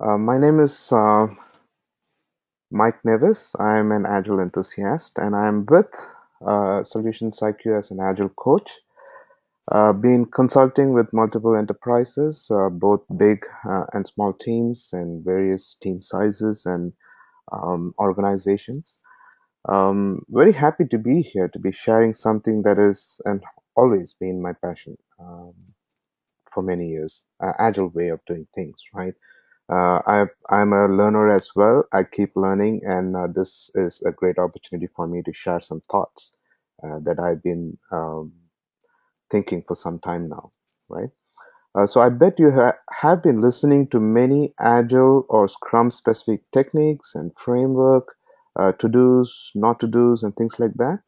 My name is Mike Nevis. I'm an Agile enthusiast and I'm with Solutions IQ as an Agile coach. Been consulting with multiple enterprises, both big and small teams and various team sizes and organizations. Very happy to be here to be sharing something that is and always been my passion for many years. Agile way of doing things, right? I'm a learner as well. I keep learning, and this is a great opportunity for me to share some thoughts that I've been thinking for some time now, right? So I bet you have been listening to many Agile or Scrum specific techniques and framework, to dos, not to dos, and things like that.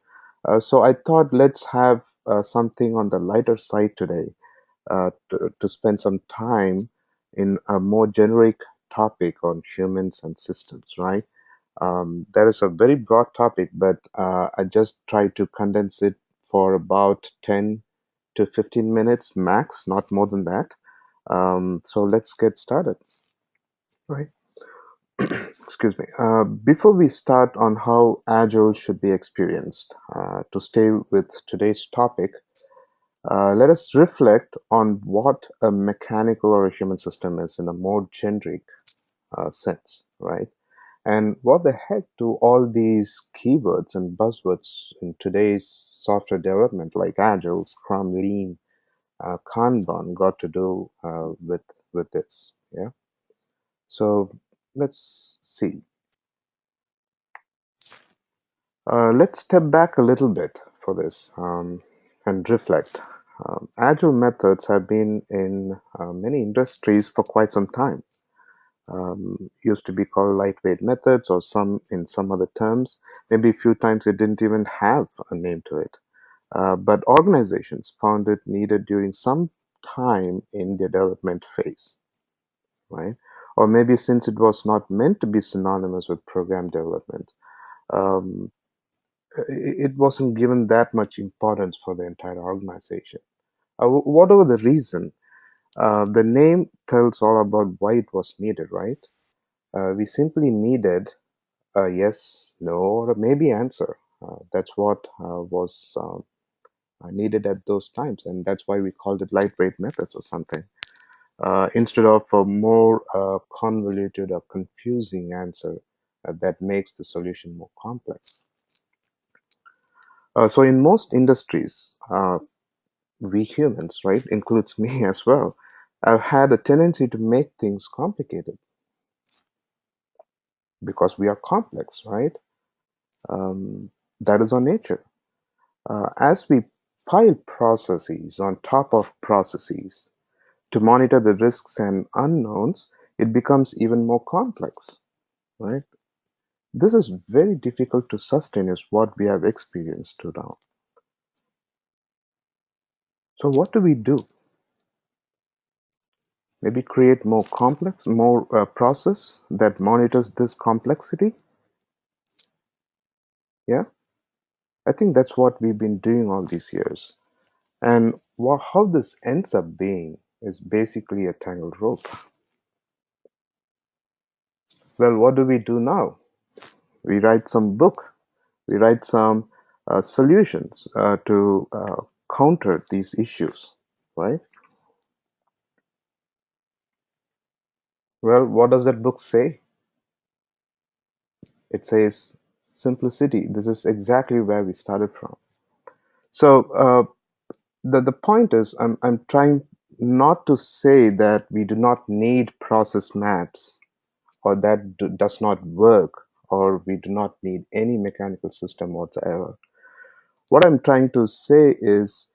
So I thought let's have something on the lighter side today to spend some time in a more generic topic on humans and systems, right? That is a very broad topic, but I just try to condense it for about 10 to 15 minutes max, not more than that. So let's get started, right? Excuse me. Before we start on how Agile should be experienced, to stay with today's topic, let us reflect on what a mechanical or a human system is in a more generic sense, right? And what the heck do all these keywords and buzzwords in today's software development, like Agile, Scrum, Lean, Kanban, got to do with this? Yeah. So let's see. Let's step back a little bit for this and reflect. Agile methods have been in many industries for quite some time. Used to be called lightweight methods, or some in some other terms. Maybe a few times it didn't even have a name to it. But organizations found it needed during some time in their development phase, right? Or maybe since it was not meant to be synonymous with program development. Um, it wasn't given that much importance for the entire organization. Whatever the reason, the name tells all about why it was needed, right? We simply needed a yes, no, or a maybe answer. That's what was needed at those times, and that's why we called it lightweight methods or something, instead of a more convoluted or confusing answer that makes the solution more complex. So, in most industries, we humans, right, includes me as well, have had a tendency to make things complicated because we are complex, right? Um, that is our nature. As we pile processes on top of processes to monitor the risks and unknowns, it becomes even more complex, right? This is very difficult to sustain, is what we have experienced to now. So, what do we do? Maybe create more complex, more process that monitors this complexity. Yeah, I think that's what we've been doing all these years. And how this ends up being is basically a tangled rope. Well, what do we do now? We write some book. We write some solutions to counter these issues, right? Well, what does that book say? It says simplicity. This is exactly where we started from. So the point is, I'm trying not to say that we do not need process maps, or that does not work, or we do not need any mechanical system whatsoever. What I'm trying to say is,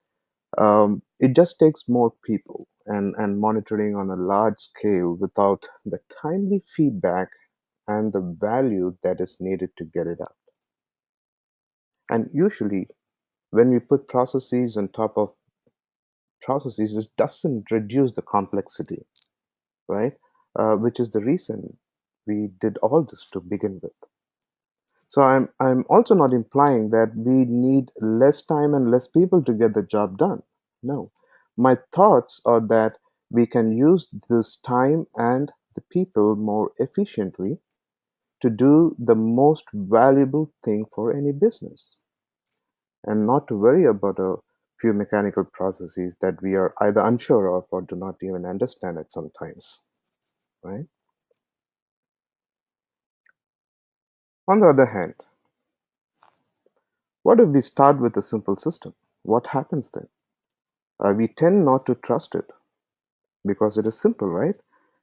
it just takes more people and monitoring on a large scale without the timely feedback and the value that is needed to get it out. And usually, when we put processes on top of processes, it doesn't reduce the complexity, right? Which is the reason we did all this to begin with. So I'm also not implying that we need less time and less people to get the job done. No. My thoughts are that we can use this time and the people more efficiently to do the most valuable thing for any business and not to worry about a few mechanical processes that we are either unsure of or do not even understand at some times, right? On the other hand, what if we start with a simple system? What happens then? We tend not to trust it because it is simple, right?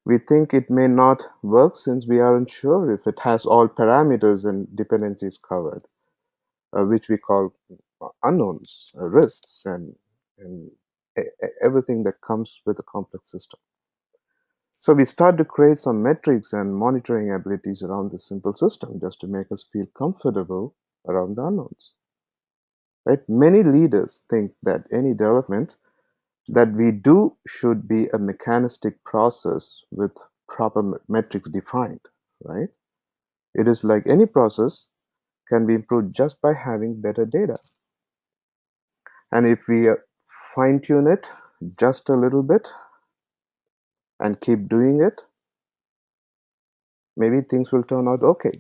We think it may not work since we aren't sure if it has all parameters and dependencies covered, which we call unknowns, risks, and everything that comes with a complex system. So we start to create some metrics and monitoring abilities around this simple system just to make us feel comfortable around the unknowns. Right? Many leaders think that any development that we do should be a mechanistic process with proper metrics defined. Right? It is like any process can be improved just by having better data. And if we fine tune it just a little bit and keep doing it, maybe things will turn out okay.